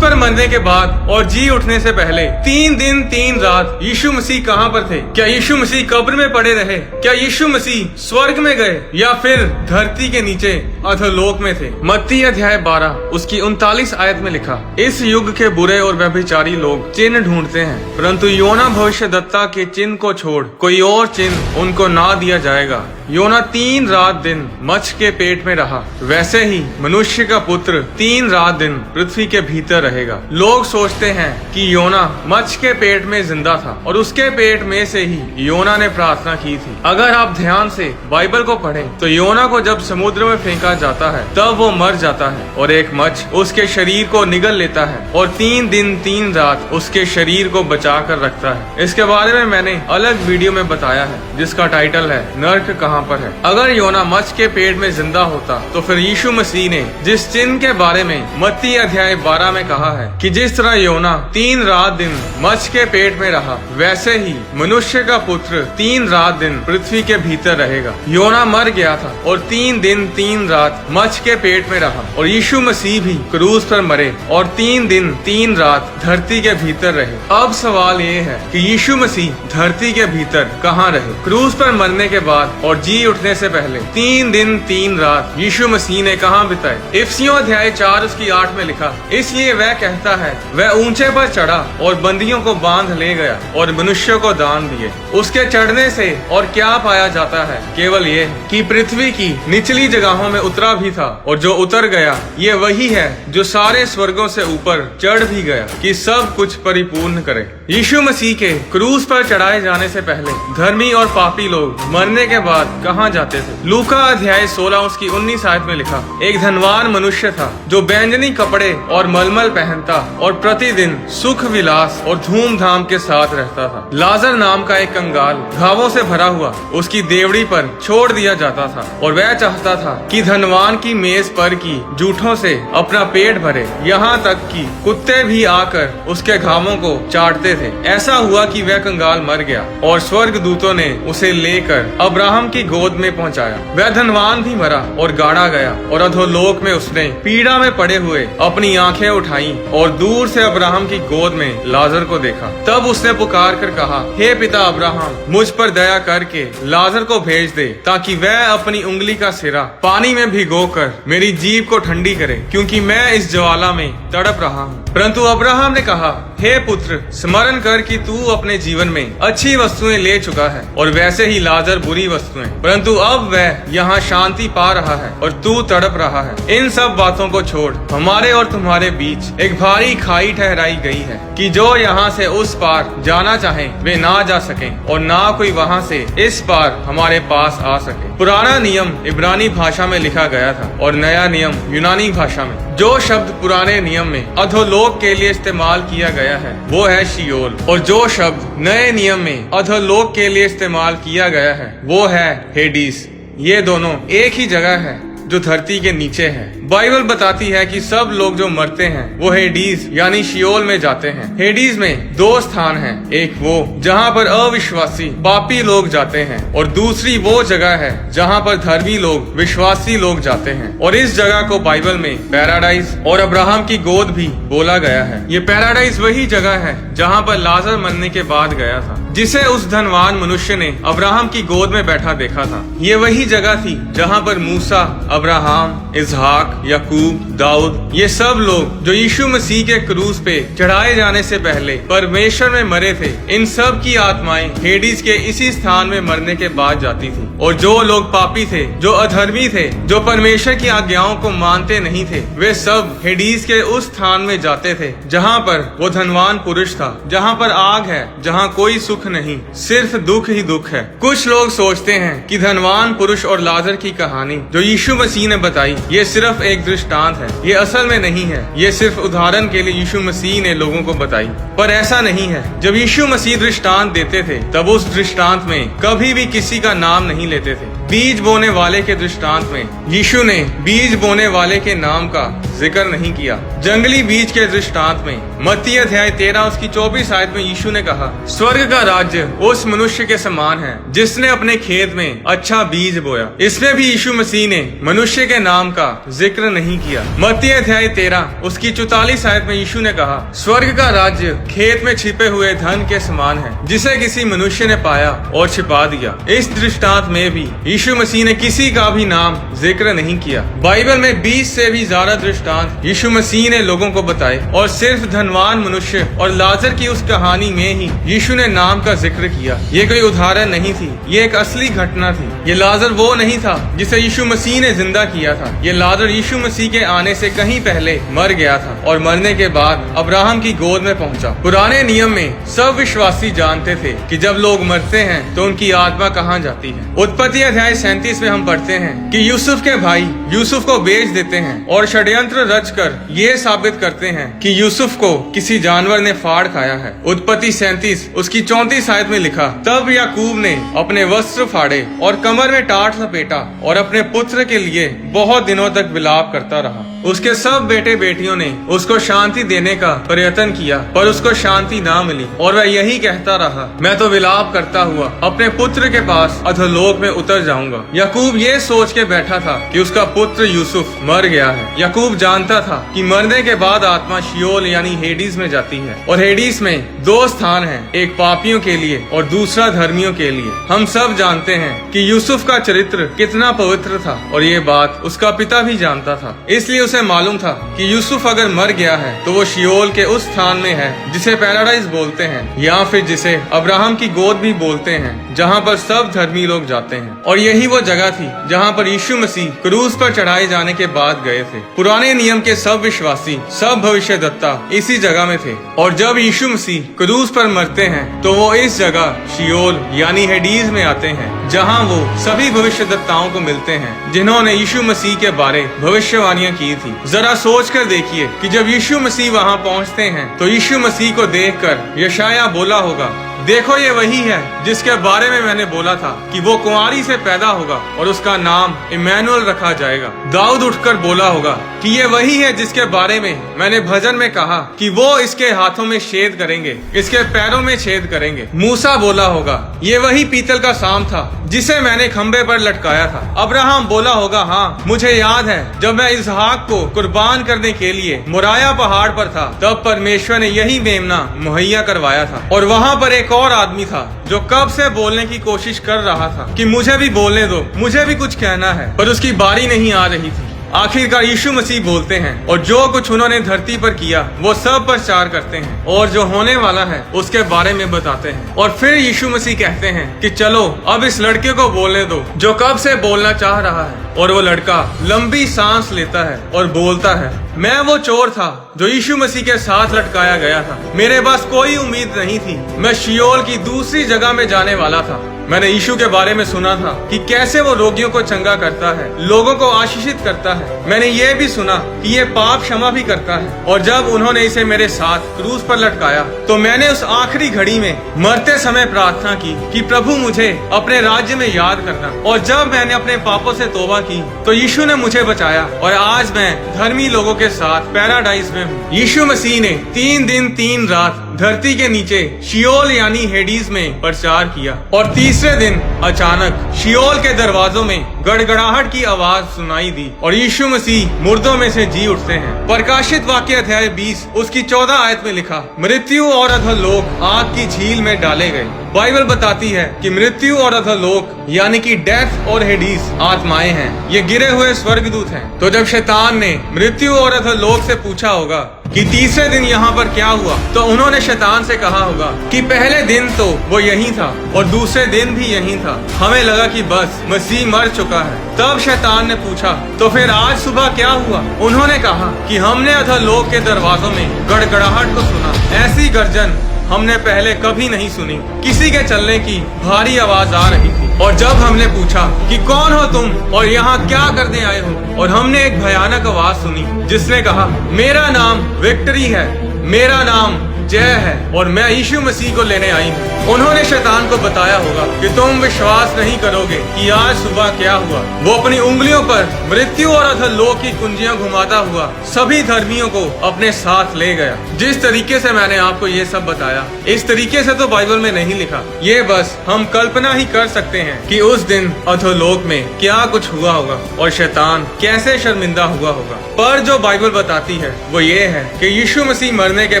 पर मरने के बाद और जी उठने से पहले 3 दिन 3 रात यीशु मसीह कहाँ पर थे? क्या यीशु मसीह कब्र में पड़े रहे? क्या यीशु मसीह स्वर्ग में गए या फिर धरती के नीचे अधोलोक में थे? मत्ती अध्याय 12 उसकी 39 आयत में लिखा, इस युग के बुरे और व्यभिचारी लोग चिन्ह ढूंढते हैं, परंतु योना भविष्यद्वक्ता के चिन्ह को छोड़ कोई और चिन्ह उनको ना दिया जाएगा। योना 3 रात दिन मच्छ के पेट में रहा, वैसे ही मनुष्य का पुत्र 3 रात दिन पृथ्वी के भीतर रहेगा। लोग सोचते हैं कि योना मच्छ के पेट में जिंदा था और उसके पेट में से ही योना ने प्रार्थना की थी। अगर आप ध्यान से बाइबल को पढ़ें तो योना को जब समुद्र में फेंका जाता है तब वो मर जाता है और एक मच्छ उसके शरीर को निगल लेता है और 3 दिन 3 रात उसके शरीर को बचा कर रखता है। इसके बारे में मैंने अलग वीडियो में बताया है जिसका टाइटल है नर्क कहाँ पर है। अगर योना मच्छ के पेट में जिंदा होता तो फिर यीशु मसीह ने जिस चिन्ह के बारे में मत्ती अध्याय 12 में कहा है कि जिस तरह योना 3 रात दिन मच्छ के पेट में रहा, वैसे ही मनुष्य का पुत्र 3 रात दिन पृथ्वी के भीतर रहेगा। योना मर गया था और 3 दिन 3 रात मच्छ के पेट में रहा और यीशु मसीह भी क्रूस पर मरे और 3 दिन 3 रात धरती के भीतर रहे। अब सवाल ये है कि यीशु मसीह धरती के भीतर कहाँ रहे? क्रूस पर मरने के बाद और जी उठने से पहले 3 दिन 3 रात यीशु मसीह ने कहाँ बिताए? इफिसियों अध्याय 4 उसकी 8 में लिखा, इसलिए वह कहता है, वह ऊंचे पर चढ़ा और बंदियों को बांध ले गया और मनुष्यों को दान दिए। उसके चढ़ने से और क्या पाया जाता है? केवल ये कि पृथ्वी की निचली जगहों में उतरा भी था और जो उतर गया ये वही है जो सारे स्वर्गों से ऊपर चढ़ भी गया कि सब कुछ परिपूर्ण करे। यीशु मसीह के क्रूस पर चढ़ाए जाने से पहले धर्मी और पापी लोग मरने के बाद कहाँ जाते थे? लूका अध्याय 16 उसकी 19 आयत में लिखा, एक धनवान मनुष्य था जो बैंजनी कपड़े और मलमल पहनता और प्रतिदिन सुख विलास और धूमधाम के साथ रहता था। लाजर नाम का एक कंगाल घावों से भरा हुआ उसकी देवड़ी पर छोड़ दिया जाता था और वह चाहता था कि धनवान की मेज पर की जूठों से अपना पेट भरे, यहाँ तक कि कुत्ते भी आकर उसके घावों को चाटते थे। ऐसा हुआ कि वह कंगाल मर गया और स्वर्ग दूतों ने उसे लेकर अब्राहम की गोद में पहुंचाया। वह धनवान भी मरा और गाड़ा गया और अधोलोक में उसने पीड़ा में पड़े हुए अपनी आंखें उठाई और दूर से अब्राहम की गोद में लाजर को देखा। तब उसने पुकार कर कहा, हे पिता अब्राहम, मुझ पर दया करके लाजर को भेज दे ताकि वह अपनी उंगली का सिरा पानी में भिगोकर मेरी जीभ को ठंडी करे, क्योंकि मैं इस ज्वाला में तड़प रहा हूँ। परंतु अब्राहम ने कहा, हे पुत्र, स्मरण कर कि तू अपने जीवन में अच्छी वस्तुएं ले चुका है और वैसे ही लाजर बुरी वस्तुएं, परंतु अब वह यहाँ शांति पा रहा है और तू तड़प रहा है। इन सब बातों को छोड़ हमारे और तुम्हारे बीच एक भारी खाई ठहराई गई है कि जो यहाँ से उस पार जाना चाहे वे ना जा सके और ना कोई वहाँ से इस पार हमारे पास आ सके। पुराना नियम इब्रानी भाषा में लिखा गया था और नया नियम यूनानी भाषा में। जो शब्द पुराने नियम में अधोलोक के लिए इस्तेमाल किया गया है वो है शियोल, और जो शब्द नए नियम में अधोलोक के लिए इस्तेमाल किया गया है वो है हेडीस। ये दोनों एक ही जगह है जो धरती के नीचे है। बाइबल बताती है कि सब लोग जो मरते हैं वो हेडीज यानी शियोल में जाते हैं। हेडीज में 2 स्थान हैं, एक वो जहाँ पर अविश्वासी पापी लोग जाते हैं और दूसरी वो जगह है जहाँ पर धर्मी लोग विश्वासी लोग जाते हैं। और इस जगह को बाइबल में पैराडाइज और अब्राहम की गोद भी बोला गया है। ये पैराडाइज वही जगह है जहाँ पर लाजर मरने के बाद गया था, जिसे उस धनवान मनुष्य ने अब्राहम की गोद में बैठा देखा था। ये वही जगह थी जहाँ पर मूसा, अब्राहम, इसहाक, याकूब, दाऊद, ये सब लोग जो यीशु मसीह के क्रूस पे चढ़ाए जाने से पहले परमेश्वर में मरे थे, इन सब की आत्माएं हेडीज के इसी स्थान में मरने के बाद जाती थी। और जो लोग पापी थे, जो अधर्मी थे, जो परमेश्वर की आज्ञाओं को मानते नहीं थे, वे सब हेडीज के उस स्थान में जाते थे जहाँ पर वो धनवान पुरुष था, जहाँ पर आग है, जहाँ कोई सुख नहीं, सिर्फ दुख ही दुख है। कुछ लोग सोचते हैं कि धनवान पुरुष और लाजर की कहानी जो यीशु मसीह ने बताई ये सिर्फ एक दृष्टांत है। ये असल में नहीं है, ये सिर्फ उदाहरण के लिए यीशु मसीह ने लोगों को बताई। पर ऐसा नहीं है। जब यीशु मसीह दृष्टांत देते थे तब उस दृष्टांत में कभी भी किसी का नाम नहीं लेते थे। बीज बोने वाले के दृष्टांत में यीशु ने बीज बोने वाले के नाम का जिक्र नहीं किया। जंगली बीज के दृष्टांत में मत्ती अध्याय 13 उसकी 24 आयत में यीशु ने कहा, स्वर्ग का राज्य उस मनुष्य के समान है जिसने अपने खेत में अच्छा बीज बोया। इसमें भी यीशु मसीह ने मनुष्य के नाम का जिक्र नहीं किया। मत्ती अध्याय 13 उसकी 44 आयत में यीशु ने कहा, स्वर्ग का राज्य खेत में छिपे हुए धन के समान है जिसे किसी मनुष्य ने पाया और छिपा दिया। इस दृष्टांत में भी यीशु मसीह ने किसी का भी नाम जिक्र नहीं किया। बाइबल में 20 से भी ज्यादा दृष्टांत यीशु मसीह ने लोगों को बताए और सिर्फ धनवान मनुष्य और लाजर की उस कहानी में ही यीशु ने नाम का जिक्र किया। ये कोई उदाहरण नहीं थी, ये एक असली घटना थी। ये लाजर वो नहीं था जिसे यीशु मसीह ने जिंदा किया था। ये लाजर यीशु मसीह के आने से कहीं पहले मर गया था और मरने के बाद अब्राहम की गोद में पहुंचा। पुराने नियम में सब विश्वासी जानते थे कि जब लोग मरते हैं तो उनकी आत्मा कहाँ जाती है। उत्पत्ति अध्याय 37 में हम पढ़ते हैं कि यूसुफ के भाई यूसुफ को बेच देते हैं और षड्यंत्र रचकर ये साबित करते हैं कि यूसुफ को किसी जानवर ने फाड़ खाया है। उत्पत्ति 37 उसकी 34 आयत में लिखा, तब याकूब ने अपने वस्त्र फाड़े और कमर में टाट लपेटा और अपने पुत्र के लिए बहुत दिनों तक विलाप करता रहा। उसके सब बेटे बेटियों ने उसको शांति देने का प्रयत्न किया पर उसको शांति ना मिली और वह यही कहता रहा, मैं तो विलाप करता हुआ अपने पुत्र के पास अधोलोक में उतर जाऊंगा। याकूब ये सोच के बैठा था कि उसका पुत्र यूसुफ मर गया है। याकूब जानता था कि मरने के बाद आत्मा शियोल यानी हेडीज में जाती है और हेडीज में दो स्थान हैं, एक पापियों के लिए और दूसरा धर्मियों के लिए। हम सब जानते हैं कि यूसुफ का चरित्र कितना पवित्र था और ये बात उसका पिता भी जानता था। इसलिए उसे मालूम था कि यूसुफ अगर मर गया है तो वो शियोल के उस स्थान में है जिसे पैराडाइज बोलते हैं या फिर जिसे अब्राहम की गोद भी बोलते हैं, जहाँ पर सब धर्मी लोग जाते हैं। और यही वो जगह थी जहाँ पर यीशु मसीह क्रूस पर चढ़ाए जाने के बाद गए थे। पुराने नियम के सब विश्वासी, सब भविष्यद्वक्ता इसी जगह में थे और जब यीशु मसीह क्रूस पर मरते हैं तो वो इस जगह शियोल यानी हेडीज में आते हैं, जहाँ वो सभी भविष्यद्वक्ताओं को मिलते हैं जिन्होंने यीशु मसीह के बारे भविष्यवाणियां की थी। जरा सोच कर देखिए कि जब यीशु मसीह वहाँ पहुँचते हैं तो यीशु मसीह को देखकर यशाया बोला होगा, देखो ये वही है जिसके बारे में मैंने बोला था कि वो कुंवारी से पैदा होगा और उसका नाम इमैनुअल रखा जाएगा। दाऊद उठकर बोला होगा कि ये वही है जिसके बारे में मैंने भजन में कहा कि वो इसके हाथों में छेद करेंगे, इसके पैरों में छेद करेंगे। मूसा बोला होगा, ये वही पीतल का सांप था जिसे मैंने खंबे पर लटकाया था। अब्राहम बोला होगा, हाँ मुझे याद है जब मैं इसहाक को कुर्बान करने के लिए मोराया पहाड़ पर था तब परमेश्वर ने यही मेमना मुहैया करवाया था। और वहाँ पर एक और आदमी था जो कब से बोलने की कोशिश कर रहा था कि मुझे भी बोलने दो, मुझे भी कुछ कहना है, पर उसकी बारी नहीं आ रही थी। आखिरकार यीशु मसीह बोलते हैं और जो कुछ उन्होंने धरती पर किया वो सब प्रचार करते हैं और जो होने वाला है उसके बारे में बताते हैं। और फिर यीशु मसीह कहते हैं कि चलो अब इस लड़के को बोलने दो जो कब से बोलना चाह रहा है। और वो लड़का लंबी सांस लेता है और बोलता है, मैं वो चोर था जो यीशु मसीह के साथ लटकाया गया था। मेरे पास कोई उम्मीद नहीं थी, मैं शियोल की दूसरी जगह में जाने वाला था। मैंने यीशु के बारे में सुना था कि कैसे वो रोगियों को चंगा करता है, लोगों को आशीषित करता है। मैंने ये भी सुना कि ये पाप क्षमा भी करता है। और जब उन्होंने इसे मेरे साथ क्रूस पर लटकाया तो मैंने उस आखिरी घड़ी में मरते समय प्रार्थना की कि प्रभु मुझे अपने राज्य में याद करना। और जब मैंने अपने पापों से तौबा की तो यीशु ने मुझे बचाया और आज मैं धर्मी लोगों के साथ पैराडाइज में हूँ। यीशु मसीह ने 3 दिन 3 रात धरती के नीचे शियोल यानी हेडीज में प्रचार किया और तीसरे दिन अचानक शियोल के दरवाजों में गड़गड़ाहट की आवाज सुनाई दी और यीशु मसीह मुर्दों में से जी उठते हैं। प्रकाशित वाक्य अध्याय 20 उसकी 14 आयत में लिखा, मृत्यु और अधोलोक आग की झील में डाले गए। बाइबल बताती है कि मृत्यु और अधोलोक यानी कि डेथ और हेडीज आत्माएं हैं, ये गिरे हुए स्वर्गदूत हैं। तो जब शैतान ने मृत्यु और अधोलोक से पूछा होगा कि तीसरे दिन यहाँ पर क्या हुआ, तो उन्होंने शैतान से कहा होगा कि पहले दिन तो वो यही था और दूसरे दिन भी यही था, हमें लगा कि बस मसीह मर चुका है। तब शैतान ने पूछा, तो फिर आज सुबह क्या हुआ? उन्होंने कहा कि हमने अधोलोक के दरवाजों में गड़गड़ाहट को सुना, ऐसी गर्जन हमने पहले कभी नहीं सुनी, किसी के चलने की भारी आवाज आ रही थी। और जब हमने पूछा कि कौन हो तुम और यहाँ क्या करने आए हो, और हमने एक भयानक आवाज सुनी जिसने कहा, मेरा नाम विक्ट्री है, मेरा नाम जय है और मैं यीशु मसीह को लेने आई हूँ। उन्होंने शैतान को बताया होगा कि तुम विश्वास नहीं करोगे कि आज सुबह क्या हुआ। वो अपनी उंगलियों पर मृत्यु और अधोलोक की कुंजियां घुमाता हुआ सभी धर्मियों को अपने साथ ले गया। जिस तरीके से मैंने आपको ये सब बताया, इस तरीके से तो बाइबल में नहीं लिखा। ये बस हम कल्पना ही कर सकते हैं कि उस दिन अधोलोक में क्या कुछ हुआ होगा और शैतान कैसे शर्मिंदा हुआ होगा। पर जो बाइबल बताती है वो ये है कि यीशु मसीह मरने के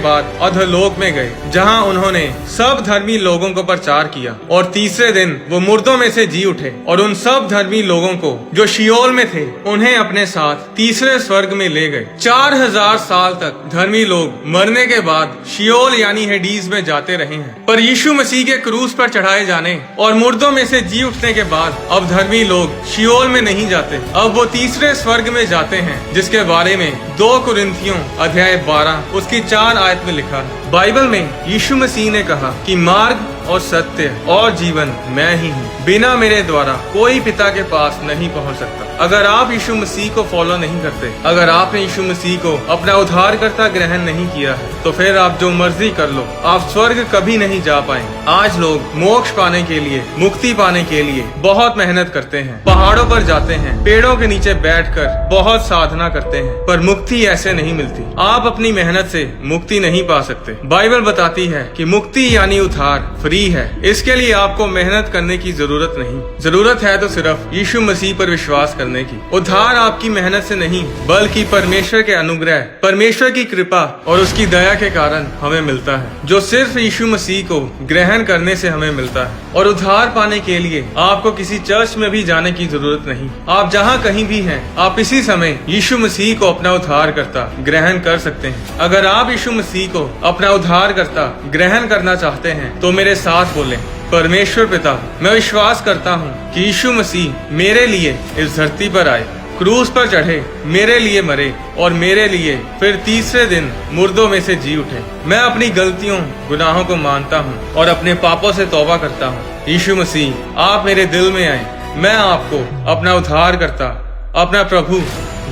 बाद अधोलोक में गए, जहां उन्होंने सब धर्मी लोगों को प्रचार किया और तीसरे दिन वो मुर्दों में से जी उठे और उन सब धर्मी लोगों को जो शियोल में थे उन्हें अपने साथ तीसरे स्वर्ग में ले गए। 4000 साल तक धर्मी लोग मरने के बाद शियोल यानी हेडीज में जाते रहे हैं, पर यीशु मसीह के क्रूस पर चढ़ाए जाने और मुर्दों में से जी उठने के बाद अब धर्मी लोग शियोल में नहीं जाते, अब वो तीसरे स्वर्ग में जाते हैं, जिसके बारे में 2 कुरिन्थियों अध्याय 12 उसकी 4 आयत में लिखा है। बाइबल में यीशु मसीह ने कहा कि मार्ग और सत्य और जीवन मैं ही हूँ, बिना मेरे द्वारा कोई पिता के पास नहीं पहुँच सकता। अगर आप यीशु मसीह को फॉलो नहीं करते, अगर आपने यीशु मसीह को अपना उद्धारकर्ता ग्रहण नहीं किया है, तो फिर आप जो मर्जी कर लो, आप स्वर्ग कभी नहीं जा पाएंगे। आज लोग मोक्ष पाने के लिए, मुक्ति पाने के लिए बहुत मेहनत करते हैं, पहाड़ों पर जाते हैं, पेड़ों के नीचे बैठकर बहुत साधना करते हैं, पर मुक्ति ऐसे नहीं मिलती। आप अपनी मेहनत से मुक्ति नहीं पा सकते। बाइबल बताती है कि मुक्ति यानी उद्धार फ्री है। इसके लिए आपको मेहनत करने की जरूरत नहीं, जरूरत है तो सिर्फ यीशु मसीह पर विश्वास करने की। उद्धार आपकी मेहनत से नहीं, बल्कि परमेश्वर के अनुग्रह, परमेश्वर की कृपा और उसकी दया के कारण हमें मिलता है, जो सिर्फ यीशु मसीह को ग्रहण करने से हमें मिलता है। और उद्धार पाने के लिए आपको किसी चर्च में भी जाने की जरूरत नहीं। आप जहाँ कहीं भी हैं, आप इसी समय यीशु मसीह को अपना उद्धारकर्ता ग्रहण कर सकते हैं। अगर आप यीशु मसीह को अपना उद्धारकर्ता ग्रहण करना चाहते हैं तो मेरे साथ बोलें, परमेश्वर पिता, मैं विश्वास करता हूँ कि यीशु मसीह मेरे लिए इस धरती पर आए, क्रूस पर चढ़े, मेरे लिए मरे और मेरे लिए फिर तीसरे दिन मुर्दों में से जी उठे। मैं अपनी गलतियों, गुनाहों को मानता हूँ और अपने पापों से तौबा करता हूँ। यीशु मसीह, आप मेरे दिल में आए, मैं आपको अपना उद्धारकर्ता, अपना प्रभु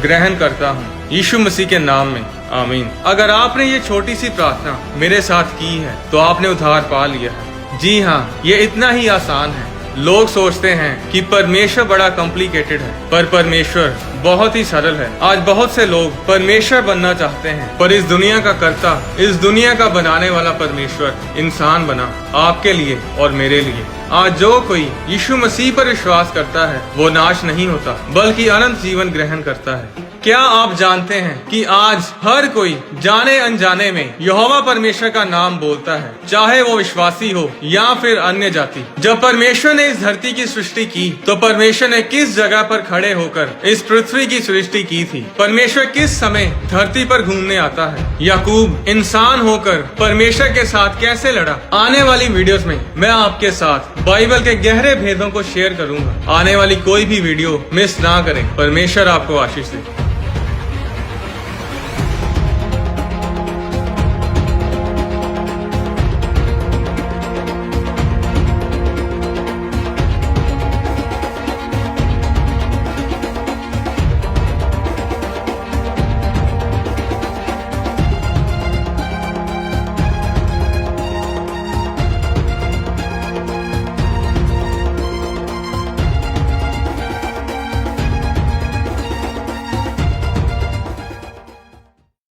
ग्रहण करता हूँ, यीशु मसीह के नाम में, आमीन। अगर आपने ये छोटी सी प्रार्थना मेरे साथ की है तो आपने उद्धार पा लिया है। जी हाँ, ये इतना ही आसान है। लोग सोचते हैं कि परमेश्वर बड़ा कॉम्प्लिकेटेड है, पर परमेश्वर बहुत ही सरल है। आज बहुत से लोग परमेश्वर बनना चाहते हैं, पर इस दुनिया का कर्ता, इस दुनिया का बनाने वाला परमेश्वर इंसान बना आपके लिए और मेरे लिए। आज जो कोई यीशु मसीह पर विश्वास करता है वो नाश नहीं होता, बल्कि अनंत जीवन ग्रहण करता है। क्या आप जानते हैं कि आज हर कोई जाने अनजाने में यहोवा परमेश्वर का नाम बोलता है, चाहे वो विश्वासी हो या फिर अन्य जाति। जब परमेश्वर ने इस धरती की सृष्टि की तो परमेश्वर ने किस जगह पर खड़े होकर इस पृथ्वी की सृष्टि की थी? परमेश्वर किस समय धरती पर घूमने आता है? याकूब इंसान होकर परमेश्वर के साथ कैसे लड़ा? आने वाली वीडियोस में मैं आपके साथ बाइबल के गहरे भेदों को शेयर करूंगा। आने वाली कोई भी वीडियो मिस ना करें। परमेश्वर आपको आशीष दे।